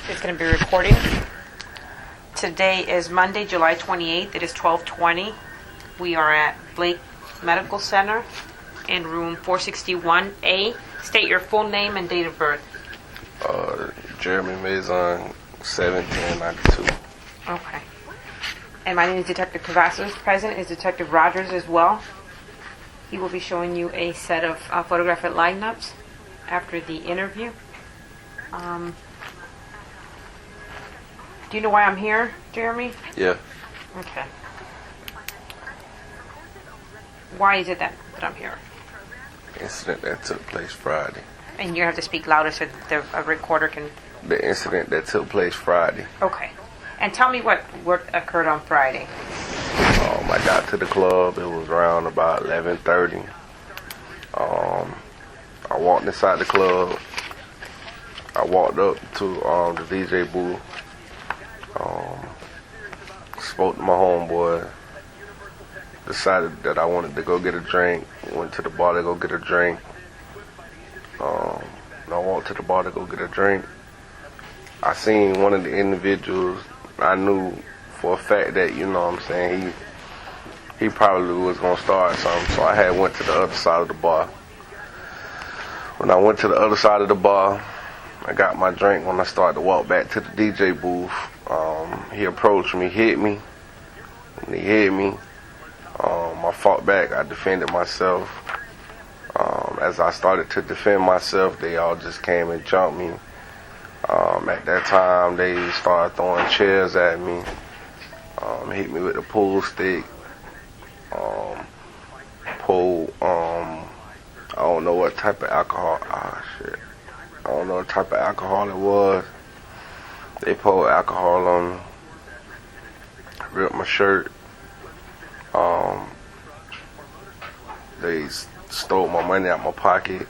It's going to be recording. Today is Monday, July 28th. It is 12:20. We are at Blake Medical Center in room 461A. State your full name and date of birth. Jeremy Maison, 1792. Okay. And my name is Detective Cavazos. Present is Detective Rogers as well. He will be showing you a set of photographic lineups after the interview. Do you know why I'm here, Jeremy? Yeah. Okay. Why is it that I'm here? Incident that took place Friday. And you have to speak louder so that a recorder can... The incident that took place Friday. Okay. And tell me what occurred on Friday. I got to the club. It was around about 11:30. I walked inside the club. I walked up to the DJ booth. Spoke to my homeboy. Decided that I wanted to go get a drink. Went to the bar to go get a drink. When I walked to the bar to go get a drink, I seen one of the individuals. I knew for a fact that, you know what I'm saying, he probably was going to start something. So I had went to the other side of the bar. When I went to the other side of the bar, I got my drink. When I started to walk back to the DJ booth, he approached me, hit me. When he hit me, I fought back. I defended myself. As I started to defend myself, they all just came and jumped me. At that time, they started throwing chairs at me, hit me with a pool stick, I don't know what type of alcohol, I don't know what type of alcohol it was. They poured alcohol on me, ripped my shirt, they stole my money out my pocket,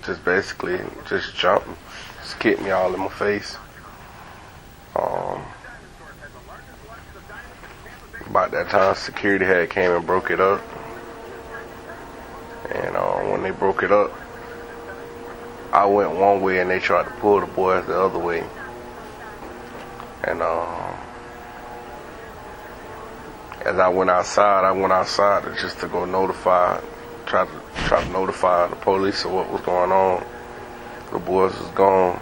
just basically just jumped, just kicked me all in my face. About that time, security had came and broke it up. And when they broke it up, I went one way and they tried to pull the boys the other way. And as I went outside just to go try to notify the police of what was going on. The boys was gone.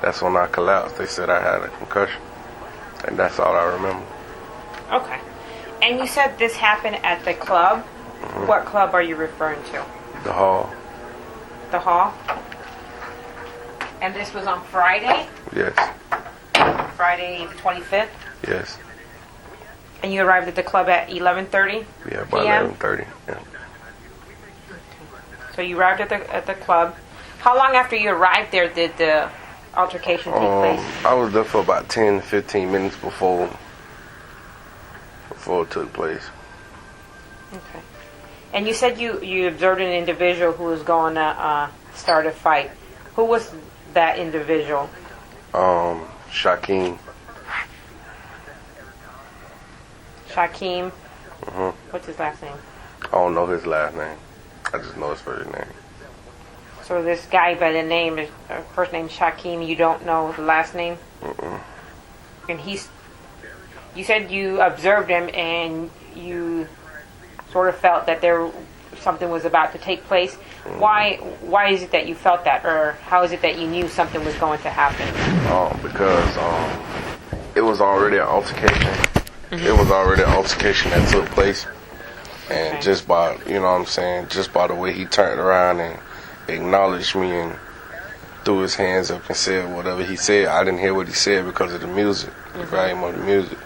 That's when I collapsed. They said I had a concussion. And that's all I remember. Okay. And you said this happened at the club? Mm-hmm. What club are you referring to? The Hall. The Hall? And this was on Friday? Yes. Friday the 25th? Yes. And you arrived at the club at 11:30? Yeah, about 11:30. Yeah. So you arrived at the club. How long after you arrived there did the altercation take place? I was there for about 10-15 minutes before it took place. Okay. And you said you observed an individual who was going to start a fight. Who was that individual? Shaquem. Shaquem? Mm-hmm. What's his last name? I don't know his last name. I just know his first name. So this guy by the name, first name Shaquem, you don't know the last name? Mm-mm. And you said you observed him and you sort of felt that something was about to take place. Mm-hmm. Why is it that you felt that, or how is it that you knew something was going to happen? Because it was already an altercation. Mm-hmm. It was already an altercation that took place. And okay. Just by, you know what I'm saying, just by the way he turned around and acknowledged me and threw his hands up and said whatever he said. I didn't hear what he said because of the music, the volume of the music.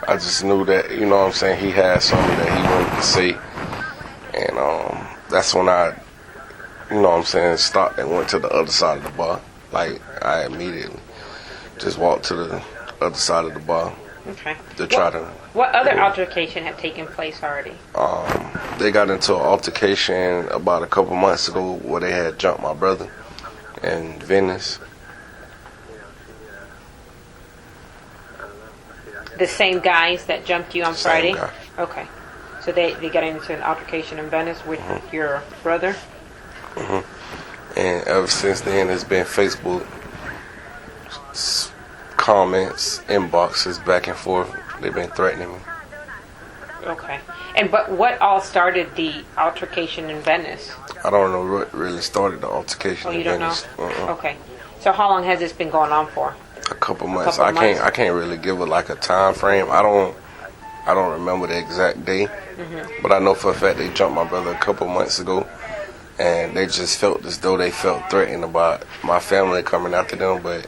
I just knew that, you know what I'm saying, he had something that he wanted to say. And that's when I, you know what I'm saying, stopped and went to the other side of the bar. Like, I immediately just walked to the other side of the bar. Okay. To try to... What other altercation had taken place already? They got into an altercation about a couple months ago where they had jumped my brother in Venice. The same guys that jumped you on Friday? Same guy. Okay. So they got into an altercation in Venice with your brother? Mm-hmm. And ever since then, it's been Facebook comments, inboxes, back and forth. They've been threatening me. Okay. But what all started the altercation in Venice? I don't know what really started the altercation. Oh, you in don't Venice. know? Okay. So how long has this been going on for? A couple months. Couple months? I can't really give it like a time frame. I don't remember the exact day, but I know for a fact they jumped my brother a couple months ago, and they just felt as though they felt threatened about my family coming after them. But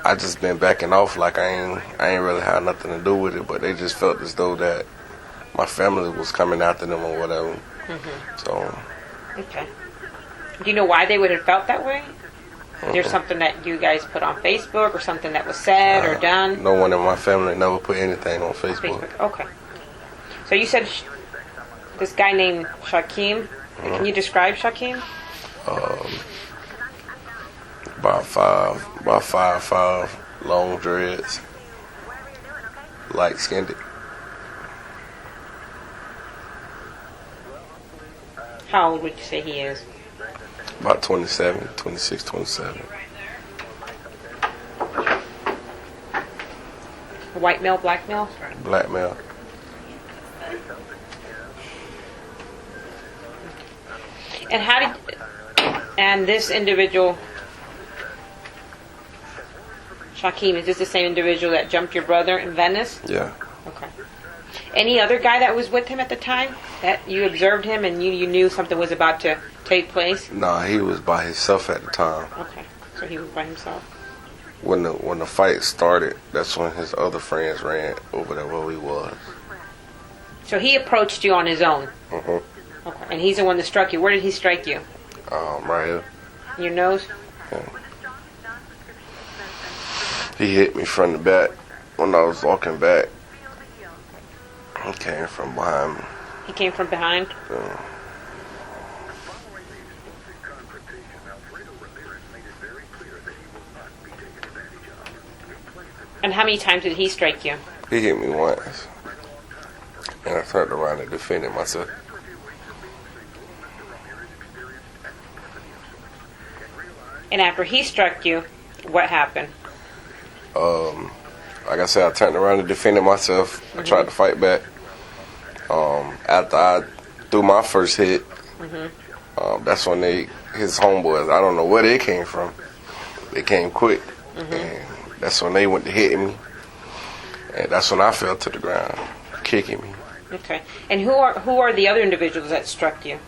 I just been backing off, like I ain't really had nothing to do with it. But they just felt as though that my family was coming after them or whatever. So. Okay. Do you know why they would have felt that way? There's something that you guys put on Facebook or something that was said or done? No one in my family never put anything on Facebook. Okay. So you said this guy named Shaquem. Can you describe Shaquem? About 5'5", long dreads, light skinned. How old would you say he is? About 27, 26, 27. White male, black male? Black male. And this individual, Shaquem, is this the same individual that jumped your brother in Venice? Yeah. Okay. Any other guy that was with him at the time that you observed him and you knew something was about to take place? Nah, he was by himself at the time. Okay, so he was by himself. When the fight started, that's when his other friends ran over there where he was. So he approached you on his own? Okay. And he's the one that struck you. Where did he strike you? Right here. Your nose? Yeah. He hit me from the back when I was walking back. He came from behind me. He came from behind? Yeah. And how many times did he strike you? He hit me once. And I turned around and defended myself. And after he struck you, what happened? Like I said, I turned around and defended myself. I tried to fight back. After I threw my first hit, that's when his homeboys, I don't know where they came from. They came quick. And that's when they went to hit me. And that's when I fell to the ground, kicking me. Okay. And who are the other individuals that struck you?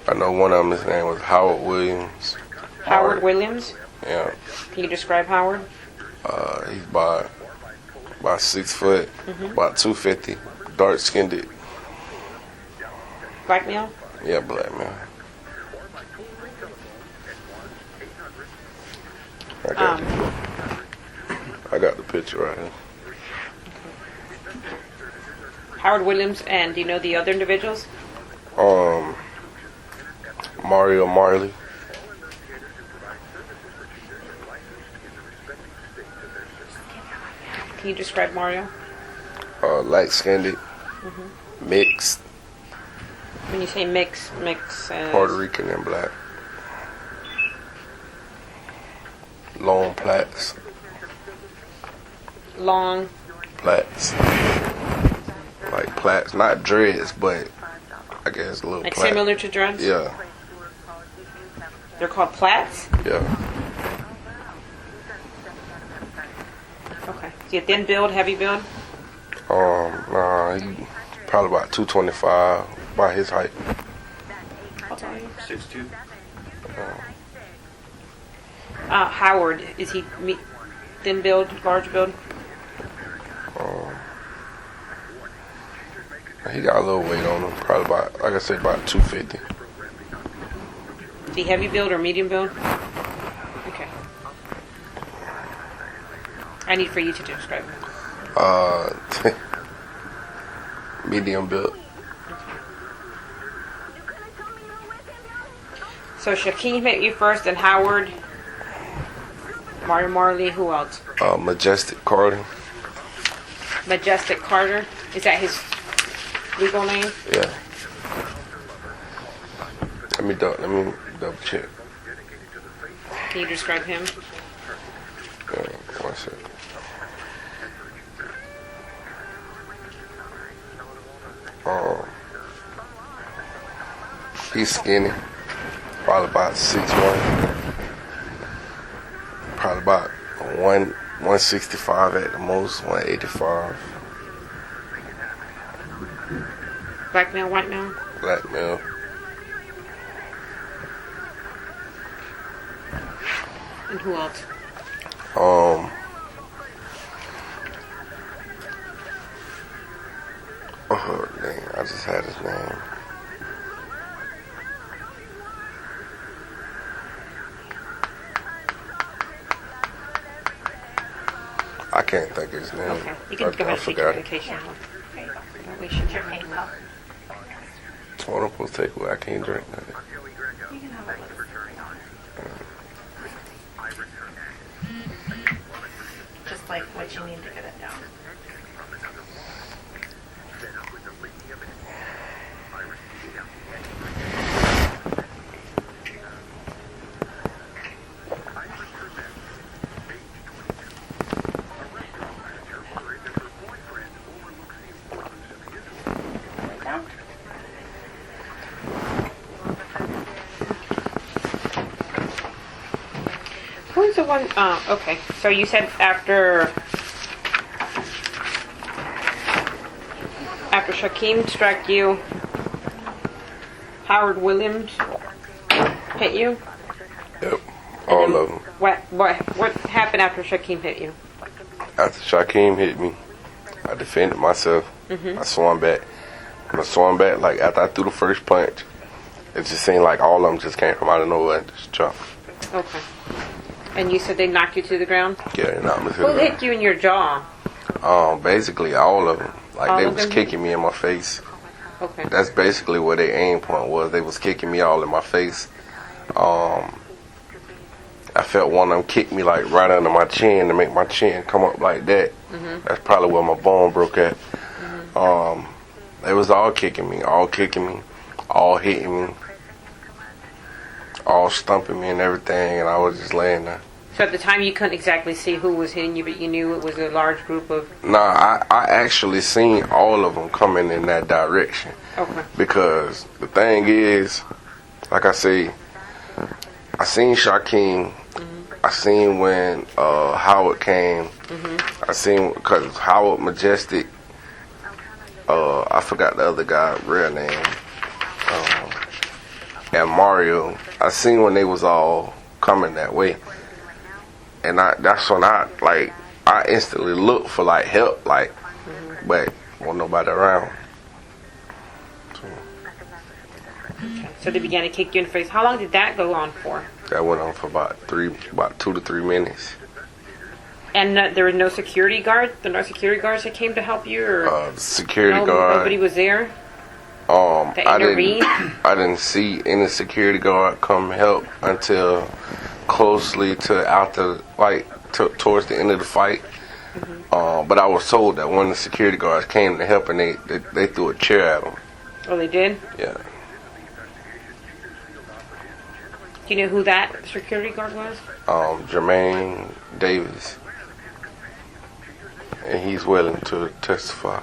I know one of them, his name was Howard Williams. Howard Williams? Yeah. Can you describe Howard? He's about 6 foot, about 250, dark skinned. Black male? Yeah, black man. I got the picture right here. Howard Williams, and do you know the other individuals? Mario Marley. Can you describe Mario? Light skinned, mixed. When you say mix is... Puerto Rican and black. Long plaits. Long Plaits. Like plaits, not dreads, but I guess a little like plait. similar to dreads? Yeah. They're called plaits? Yeah. Okay. Is he a thin build, heavy build? Nah, he probably about 225 by his height. How tall are you? 6'2". Howard, is he thin build, large build? He got a little weight on him, probably about, like I said, about 250. Is he heavy build or medium build? Okay. I need for you to describe him. Medium built. So Shaquem hit you first, and Howard, Mario Marley, who else? Majestic Carter. Majestic Carter. Is that his legal name? Yeah. Let me double check. Can you describe him? One second. He's skinny. Probably about 6'1". Probably about 165 at the most, 185. Black male, white male? Black male. And who else? Oh, dang, I just had his name. I can't think of his name. Okay, you can go ahead and take your medication. We should your pain up. What I'm supposed to take away? I can't drink nothing. You can have it. Just like what you need to get it down. Who's the one? Okay. So you said after Shaquem struck you, Howard Williams hit you? Yep, all of them. What happened after Shaquem hit you? After Shaquem hit me, I defended myself. I swung back. When I swung back, like after I threw the first punch, it just seemed like all of them just came from out of nowhere and just jumped. Okay. And you said they knocked you to the ground? Yeah, they knocked me to the Who ground. hit you in your jaw? Basically all of them. Like All they of was them? kicking me in my face. Okay. That's basically where their aim point was. They was kicking me all in my face. I felt one of them kick me like right under my chin to make my chin come up like that. That's probably where my bone broke at. They was all kicking me, all hitting me, all stumping me and everything, and I was just laying there. So at the time you couldn't exactly see who was hitting you, but you knew it was a large group of... Nah, I actually seen all of them coming in that direction. Okay. Because the thing is, like I say, I seen Shaquem. I seen when Howard came. I seen, because Howard Majestic, I forgot the other guy's real name, and Mario. I seen when they was all coming that way. And that's when I instantly looked for like help, but wasn't nobody around. So they began to kick you in the face. How long did that go on for? That went on for about 2 to 3 minutes. And there were no security guards? There were no security guards that came to help you? Or Security guard. Nobody was there? I didn't see any security guard come help until closely to after, towards the end of the fight. But I was told that one of the security guards came to help and they threw a chair at him. Oh, they did? Yeah. Do you know who that security guard was? Jermaine Davis. And he's willing to testify.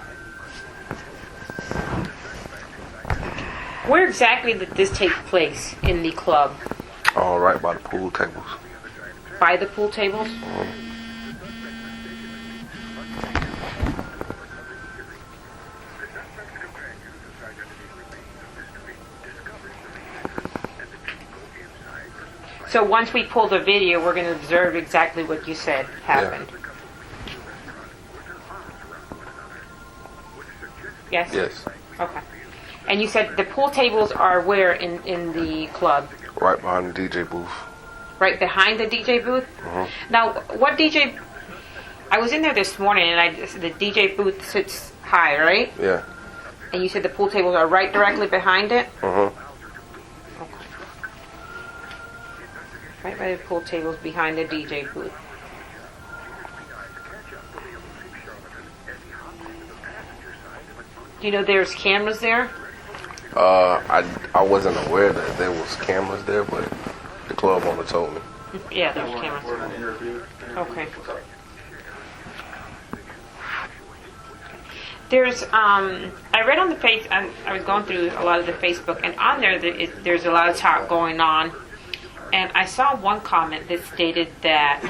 Where exactly did this take place in the club? Right by the pool tables. By the pool tables? So once we pull the video, we're going to observe exactly what you said happened. Yeah. Yes? Yes. Okay. And you said the pool tables are where in the club? Right behind the DJ booth. Right behind the DJ booth? Now, what DJ... I was in there this morning, and the DJ booth sits high, right? Yeah. And you said the pool tables are right directly behind it? Okay. Right by the pool tables behind the DJ booth. Do you know there's cameras there? I wasn't aware that there was cameras there, but the club owner told me. Yeah, there's cameras. Okay. There's I read on the face. I was going through a lot of the Facebook, and on there, there's a lot of talk going on. And I saw one comment that stated that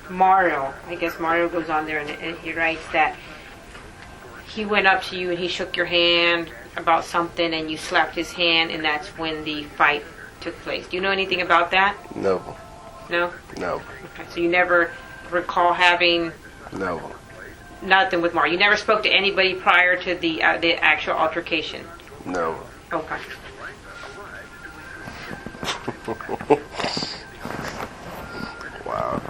Mario, I guess Mario goes on there and he writes that he went up to you and he shook your hand about something and you slapped his hand and that's when the fight took place. Do you know anything about that? No. No? No. Okay, so you never recall having No. nothing with Mario. You never spoke to anybody prior to the actual altercation? No. Okay. Wow.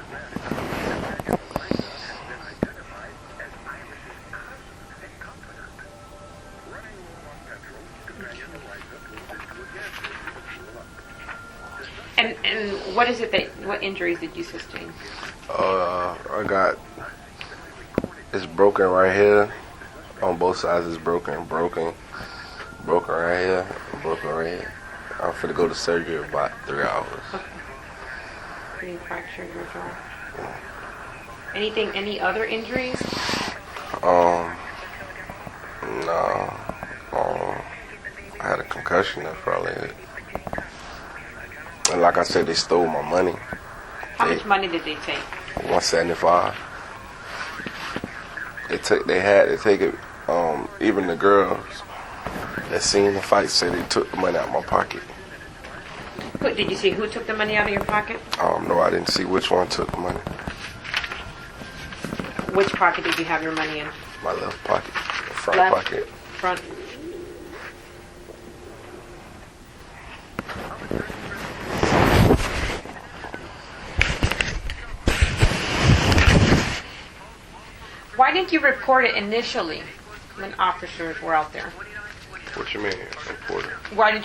And what injuries did you sustain? I got, it's broken right here. On both sides it's broken right here, broken right here. I'm finna go to surgery in about 3 hours. Okay. You fractured your jaw. Any other injuries? No. I had a concussion, that's probably it. And like I said, they stole my money. How much money did they take? $175. They had to take it. Even the girls that seen the fight said they took the money out of my pocket. Did you see who took the money out of your pocket? No, I didn't see which one took the money. Which pocket did you have your money in? My left pocket, the front Left? pocket. Front. Why didn't you report it initially when officers were out there? What you mean, reporter? Why didn't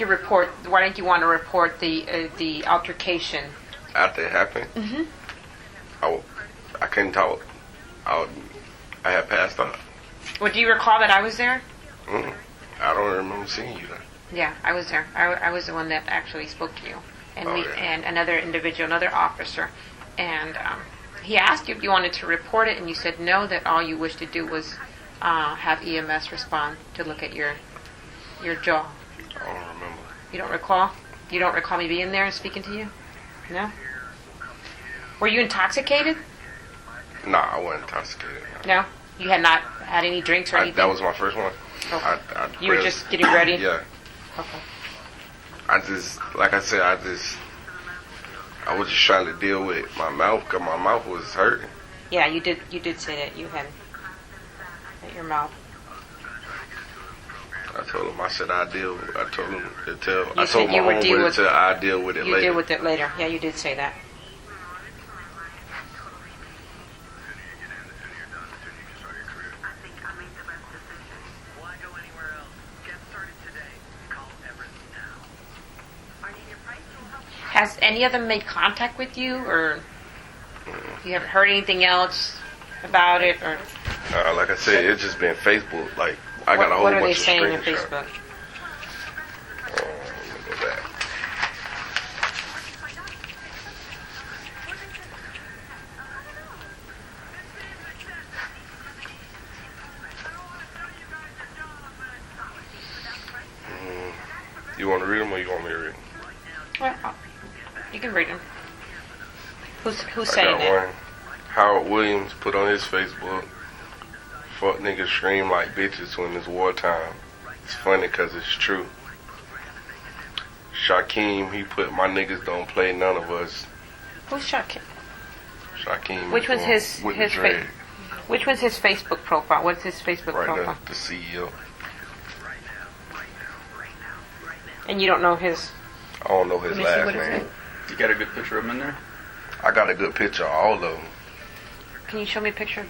you want to report the altercation? After it happened, I couldn't talk. I had passed out. Well, do you recall that I was there? I don't remember seeing you there. Yeah, I was there. I was the one that actually spoke to you, and and another individual, another officer, and he asked you if you wanted to report it, and you said no. That all you wished to do was have EMS respond to look at your jaw. I don't remember. You don't recall? You don't recall me being there and speaking to you? No. Were you intoxicated? Nah, I wasn't intoxicated. No. You had not had any drinks or anything. That was my first one. Okay. You were just getting ready? Yeah. Okay. Like I said, I was just trying to deal with my mouth because my mouth was hurting. Yeah, you did say that you had at your mouth. I told him, I told him to tell. You I told my homeboy to I'll deal with it later. You deal with it later. Yeah, you did say that. Has any of them made contact with you, or you haven't heard anything else about it, or? Like I said, it's just been Facebook. Like I got a whole bunch of screenshots. What are they saying on Facebook? Let me go back. You want to read them or you want me to read them? Well, you can read them. Who's saying got that? One. Howard Williams put on his Facebook, "Fuck niggas scream like bitches when it's wartime. It's funny cause it's true." Shaquem, he put, "My niggas don't play none of us." Who's Shaquem? Shaquem. Which one's his dread. Which one's his Facebook profile? What's his Facebook Right profile? there, the CEO. And you don't know his. I don't know his Let me see, last what is name. it? You got a good picture of him in there? I got a good picture of all of them. Can you show me a picture?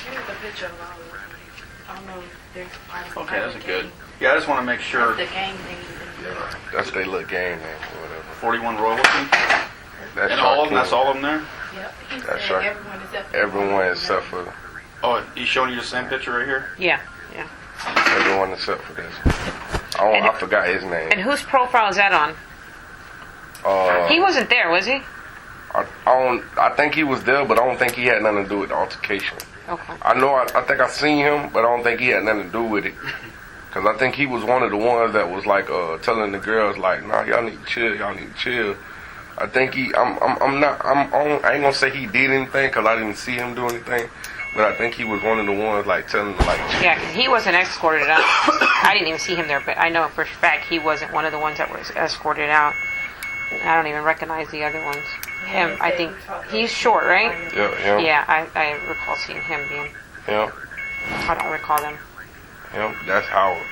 Here's the picture of all of them. Oh no, there's. Okay, that's a good. Yeah, I just want to make sure. The gang thing. That's their little game name or whatever. 41 Royalty. That's And all of them, Shaquem. that's all of them there? Yep. He That's said right. everyone except for Everyone except for Oh, he's showing you the same picture right here? Yeah, yeah. everyone except for this. I forgot his name. And whose profile is that on? He wasn't there, was he? I think he was there, but I don't think he had nothing to do with the altercation. Okay. I think I seen him, but I don't think he had nothing to do with it. Cause I think he was one of the ones that was like telling the girls like, nah, y'all need to chill, y'all need to chill. I think I ain't gonna say he did anything, cause I didn't see him do anything. But I think he was one of the ones like telling them like, chill. Yeah, because he wasn't escorted out. I didn't even see him there, but I know for a fact he wasn't one of the ones that was escorted out. I don't even recognize the other ones. Him, I think he's short, right? Yeah, him. Yeah, I recall seeing him being. Him. I don't recall them. Him. That's Howard.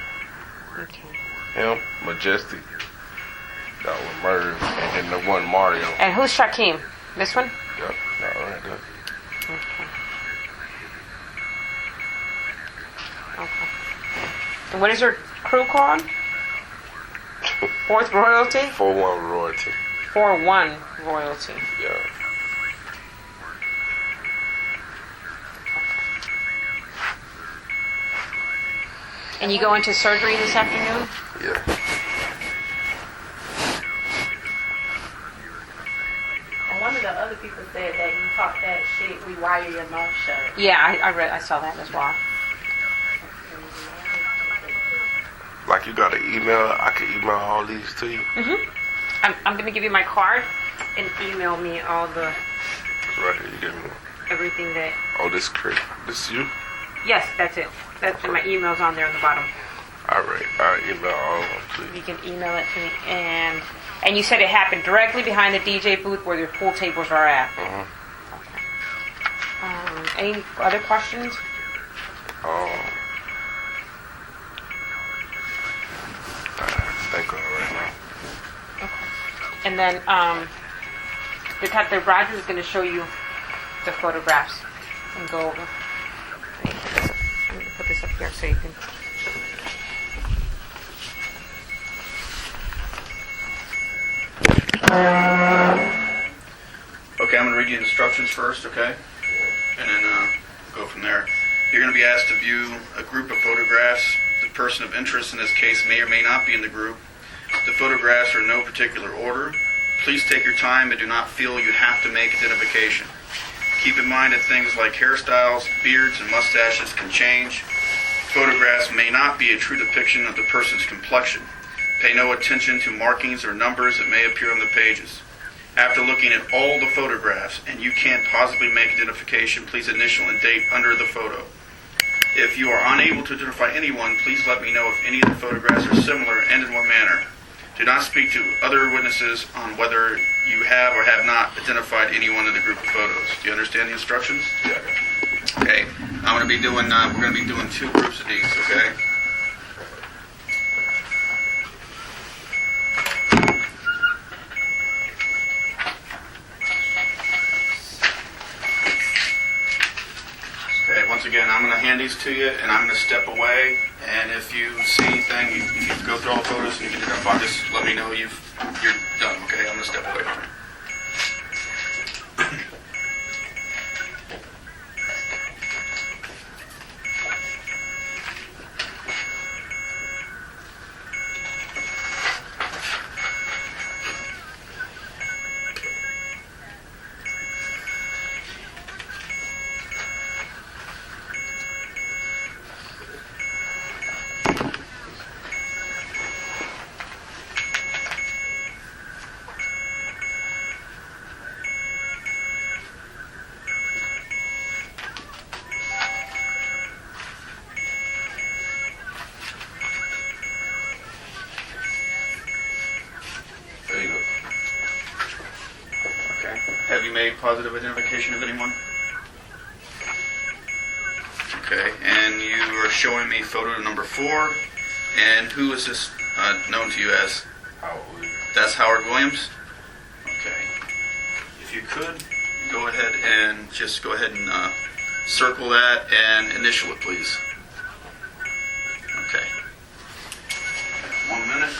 Okay. Him. Majestic. That was Merv, and then the one Mario. And who's Shaquem? This one? Yeah, that right there. Okay. Okay. And what is your crew called? Fourth Royalty? 4-1 royalty. 4-1 Royalty. Yeah. And you go into surgery this afternoon? Yeah. And one of the other people said that you talk that shit, we wire your mouth shut. Yeah, I saw that as well. Like you got an email, I can email all these to you. I'm going to give you my card and email me all the It's right here. You give me. everything that. Oh, this Chris. This you? Yes, that's it. That's my email's on there on the bottom. All right. I'll email all of them to You you. can email it to me. And you said it happened directly behind the DJ booth where the pool tables are at. Okay. Any other questions? Think of it right now. Okay. And then Detective Rogers is going to show you the photographs and go over. I'm going to put this up here so you can. Okay, I'm going to read you the instructions first, okay? And then go from there. You're going to be asked to view a group of photographs. The person of interest in this case may or may not be in the group. The photographs are in no particular order. Please take your time and do not feel you have to make identification. Keep in mind that things like hairstyles, beards, and mustaches can change. Photographs may not be a true depiction of the person's complexion. Pay no attention to markings or numbers that may appear on the pages. After looking at all the photographs and you can't possibly make identification, please initial and date under the photo. If you are unable to identify anyone, please let me know if any of the photographs are similar and in what manner. Do not speak to other witnesses on whether you have or have not identified anyone in the group of photos. Do you understand the instructions? Yeah. Okay. I'm going to be doing. We're going to be doing 2 groups of these. Okay. Okay. Once again, I'm going to hand these to you, and I'm going to step away. And if you see anything, you can go through all the photos, and you can identify. Just let me know you're done. Okay. I'm going to step away from it. There you go. Okay. Have you made positive identification of anyone? Okay. And you are showing me photo number 4. And who is this known to you as? Howard Williams. That's Howard Williams? Okay. If you could, go ahead and just go ahead and circle that and initial it, please. Okay. 1 minute.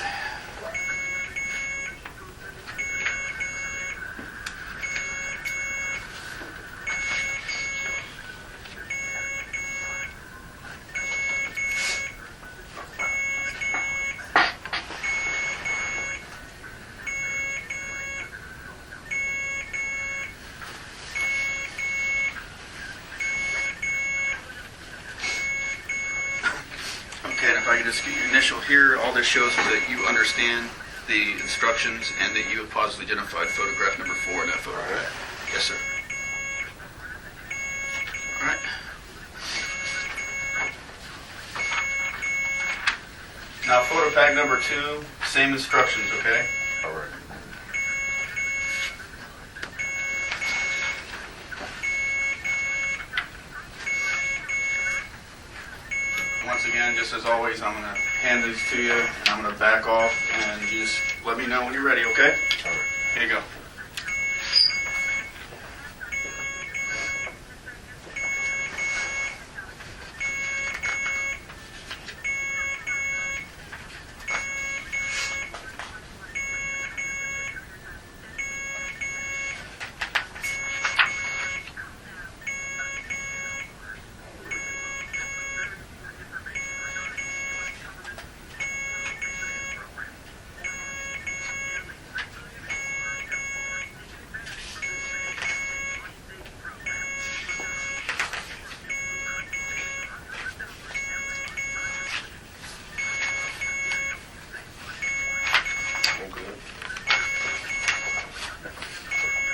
just get your initial here. All this shows is that you understand the instructions and that you have positively identified photograph number 4 in that photograph. Yes, sir. All right. Now, photo pack number 2, same instructions, okay? All right. Once again, just as always, I'm going to hand these to you, and I'm going to back off, and you just let me know when you're ready, okay? All right. Here you go.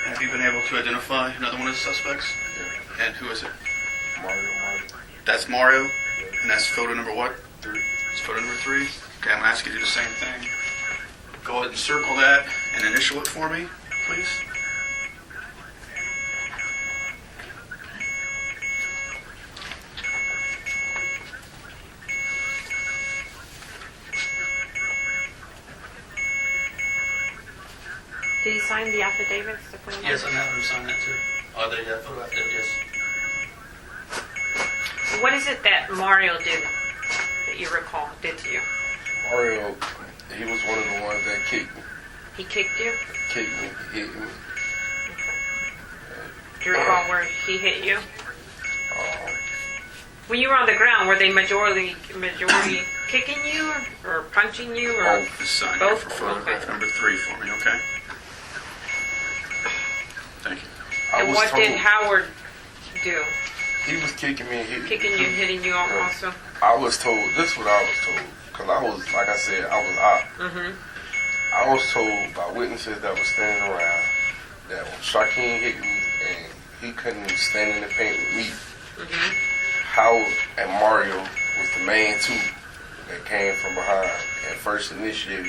Have you been able to identify another one of the suspects? Yeah. And who is it? Mario. That's Mario, and that's photo number what? 3. It's photo number 3. Okay, I'm going to ask you to do the same thing. Go ahead and circle that and initial it for me, please. Did he sign the affidavits? Yes, I'm having him sign that too. Oh, they got photo active, yes. What is it that Mario did that you recall did to you? Mario, he was one of the ones that kicked me. He kicked you? Hit me. Do you recall where he hit you? Um, When you were on the ground, were they majority kicking you or punching you or Both. Just sign here both? for photograph Okay. number 3 for me, okay? Thank you. I And was what told did Howard do? he was kicking me and hitting Kicking you and hitting you Yeah. also? I was told, this is what I was told, because I was, like I said, I was out. Mm-hmm. I was told by witnesses that were standing around that when Shaquem hit me and he couldn't stand in the paint with me, Mm-hmm. Howard and Mario was the main two that came from behind and first initiated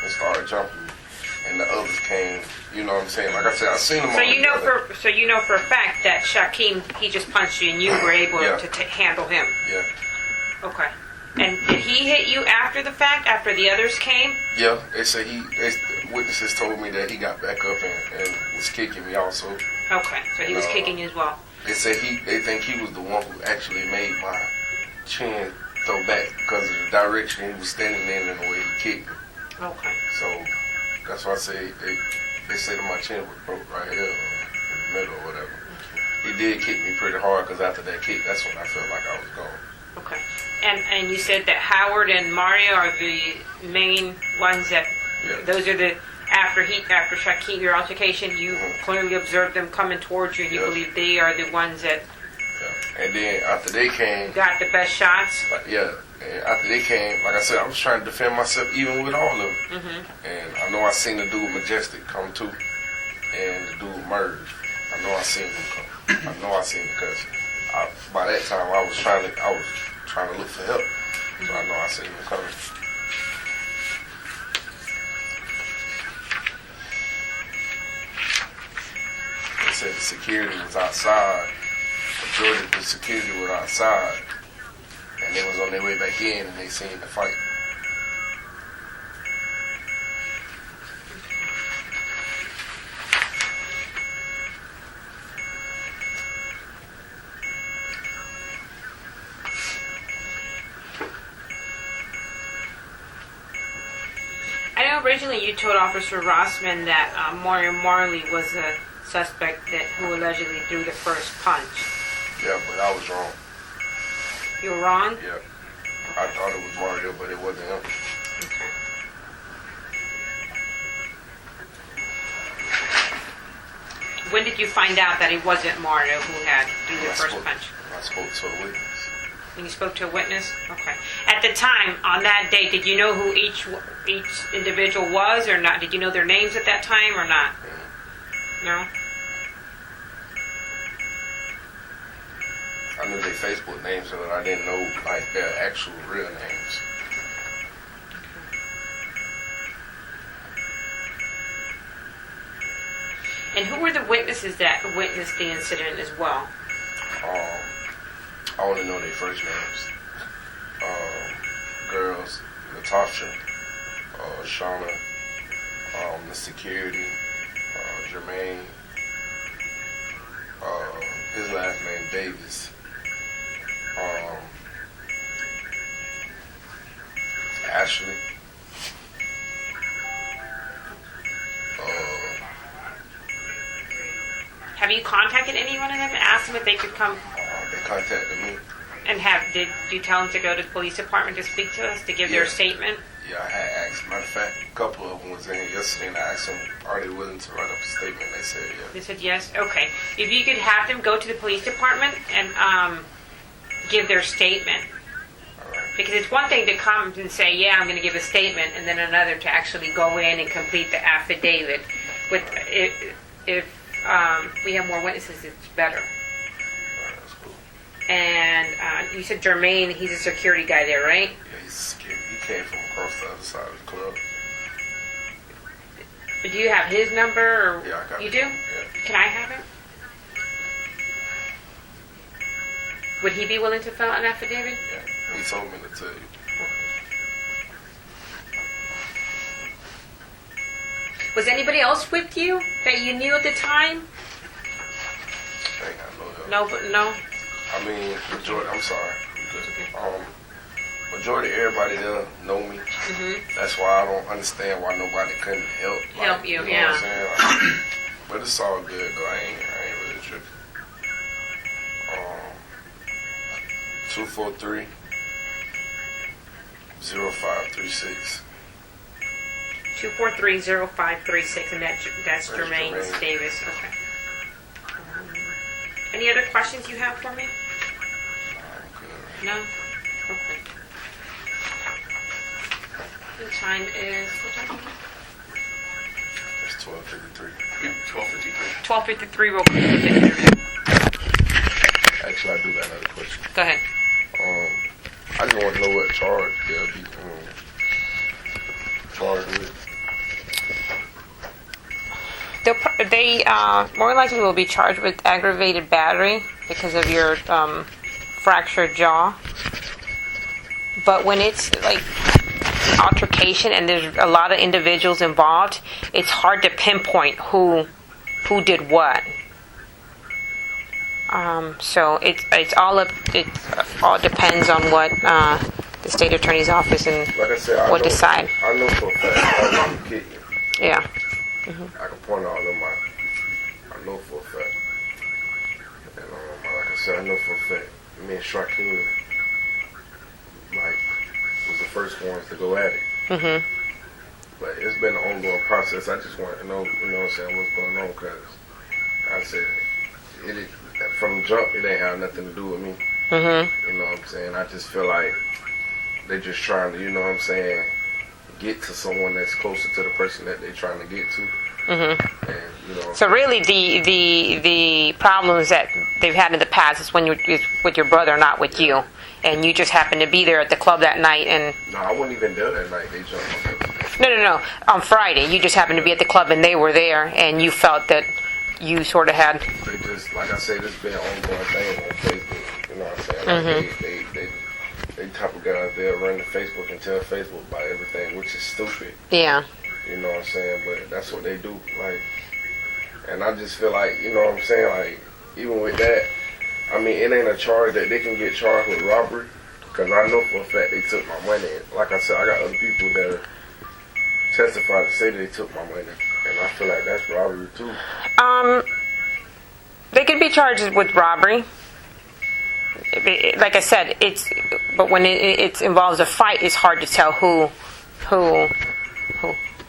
and started jumping me. And the others came, you know what I'm saying? Like I said, I seen them So all you know together. for a fact that Shaquem, he just punched you and you were able Yeah. to handle him. Yeah. Okay. And did he hit you after the fact, after the others came? Yeah, they say witnesses told me that he got back up and was kicking me also. Okay, so he was No. kicking you as well. They say they think he was the one who actually made my chin throw back because of the direction he was standing in and the way he kicked me. Okay. So that's why I say they say that my chin was broke right here in the middle or whatever. He did kick me pretty hard because after that kick, that's when I felt like I was gone. Okay. And you said that Howard and Mario are the main ones that, Yeah. those are the, after Shaquem, your altercation, you Mhm. clearly observed them coming towards you and you Yes. believe they are the ones that Yeah. And then after they came, got the best shots? and after they came, like I said, I was trying to defend myself even with all of them. Mm-hmm. And I know I seen the dude Majestic come too, and the dude Merge. I know I seen him come. I know I seen him because by that time I was trying to look for help. So I know I seen him coming. They said the security was outside. Majority of the security was outside, and they was on their way back in, and they seen the fight. I know originally you told Officer Rossman that Mario Marley was a suspect who allegedly threw the first punch. Yeah, but I was wrong. You were wrong? Yeah. I thought it was Mario, but it wasn't him. Okay. When did you find out that it wasn't Mario who had threw the first punch? I spoke to a witness. When you spoke to a witness? Okay. At the time, on that day, did you know who each individual was or not? Did you know their names at that time or not? No? I knew their Facebook names, but I didn't know like their actual real names. And who were the witnesses that witnessed the incident as well? I only know their first names. Girls, Natasha, Shauna, the security, Jermaine, his last name Davis, Ashley, Have you contacted any one of them and asked them if they could come? they contacted me. And did you tell them to go to the police department to speak to us, to give their statement? Yeah, I had asked. Matter of fact, a couple of them was in here yesterday, and I asked them, are they willing to write up a statement? They said yeah. They said yes? Okay. If you could have them go to the police department and give their statement. All right. Because it's one thing to come and say, yeah, I'm going to give a statement, and then another to actually go in and complete the affidavit. If we have more witnesses, it's better. All right, that's cool. And you said Jermaine, he's a security guy there, right? Yeah, he's scared. He came from across the other side of the club. Do you have his number? Or Yeah, I got you it. do? Yeah. Can I have it? Would he be willing to fill out an affidavit? Yeah, he told me to tell you. Was anybody else with you that you knew at the time? I ain't got no help. No, but no. I mean, majority. I'm sorry. Because, majority of everybody there know me. That's why I don't understand why nobody couldn't help. Help you, know yeah. What I'm saying? Like, but it's all good though. I ain't really tripping. 243 0536. 243-0536, and that's Jermaine Jermaine. Davis. Okay. Any other questions you have for me? No? Okay. The time is, what time is it? It's 12:53. 12:53. 12:53, we'll continue. Actually, I do got another question. Go ahead. I just want to know what charge they'll be charged with. They more likely will be charged with aggravated battery because of your fractured jaw. But when it's like altercation and there's a lot of individuals involved, it's hard to pinpoint who did what. So it all depends on what the state attorney's office and Like I said, what decide. I know for a fact I was kidding. Yeah. I can point all them out. I know for a fact. And like I said, I know for a fact. Me and Shaquem, was the first ones to go at it. But it's been an ongoing process. I just want to know, you know what I'm saying, what's going on, because I said, from the jump, it ain't have nothing to do with me. You know what I'm saying? I just feel like they just trying to, you know what I'm saying, get to someone that's closer to the person that they're trying to get to. And, you know, So really, the problems that they've had in the past is when it's with your brother, not with you, and you just happened to be there at the club that night. And no, I wasn't even there that night. They jumped on me. no. On Friday, you just happened to be at the club, and they were there, and you felt that you sort of had. They just, like I said, it's been an ongoing thing on Facebook. You know what I'm saying? Like they type of guys, they'll run to Facebook and tell Facebook about everything, which is stupid. Yeah. You know what I'm saying? But that's what they do. Like, and I just feel like, you know what I'm saying? Like, even with that, I mean, it ain't a charge that they can get charged with robbery, because I know for a fact they took my money. Like I said, I got other people that testify to say they took my money, and I feel like that's robbery too. They can be charged with robbery. Like I said, but when it involves a fight, it's hard to tell who.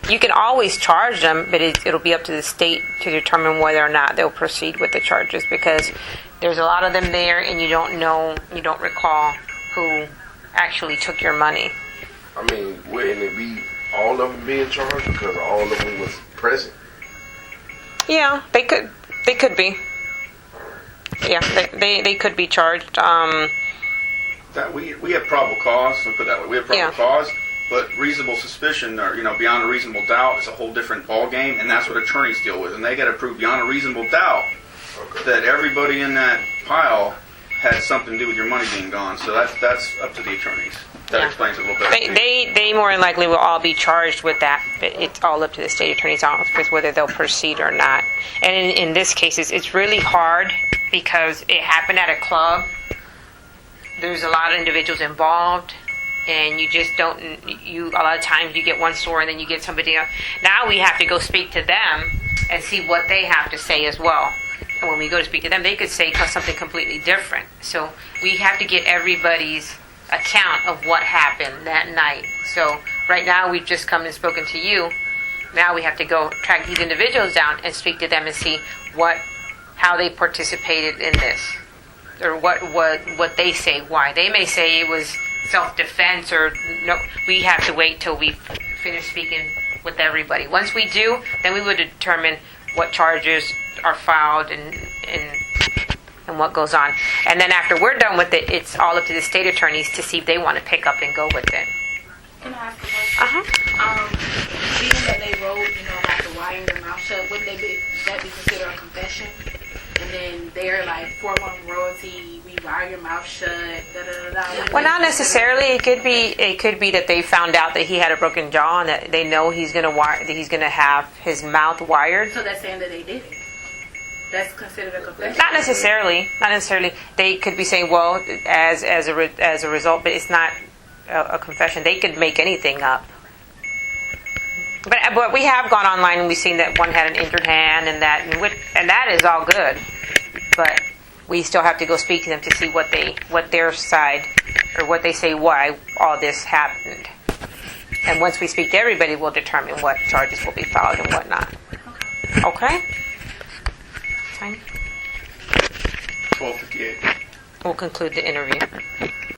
You can always charge them, but it'll be up to the state to determine whether or not they'll proceed with the charges, because there's a lot of them there, and you don't recall who actually took your money. I mean, wouldn't it be all of them being charged because all of them was present? Yeah, they could be. Yeah, they could be charged. That we have probable cause. Let's put it that way. We have probable cause, but reasonable suspicion, or beyond a reasonable doubt, is a whole different ball game, and that's what attorneys deal with. And they got to prove beyond a reasonable doubt that everybody in that pile had something to do with your money being gone. So that's up to the attorneys. That explains it a little bit. They more than likely will all be charged with that, but it's all up to the state attorney's office whether they'll proceed or not. And in this case, it's really hard because it happened at a club. There's a lot of individuals involved, and you just don't. A lot of times you get one story and then you get somebody else. Now we have to go speak to them and see what they have to say as well. And when we go to speak to them, they could say something completely different. So we have to get everybody's account of what happened that night. So right now we've just come and spoken to you. Now we have to go track these individuals down and speak to them and see how they participated in this, or what they say. Why they may say it was self-defense, or no. We have to wait till we finish speaking with everybody. Once we do, then we would determine what charges are filed and what goes on. And then after we're done with it, it's all up to the state attorneys to see if they want to pick up and go with it. Can I ask a question? Being that they wrote, about the wire in your mouth shut, wouldn't that be considered a confession? And then they're like, for royalty, we wire your mouth shut, da-da-da-da. Well, not necessarily. It could be that they found out that he had a broken jaw and that they know he's going to have his mouth wired. So that's saying that they did it. That's considered a confession. Not necessarily. They could be saying, well, as a result, but it's not a confession. They could make anything up. But we have gone online and we've seen that one had an injured hand and that is all good. But we still have to go speak to them to see what their side, or what they say why all this happened. And once we speak to everybody, we'll determine what charges will be filed and what not. Okay? Time? 12:58. We'll conclude the interview.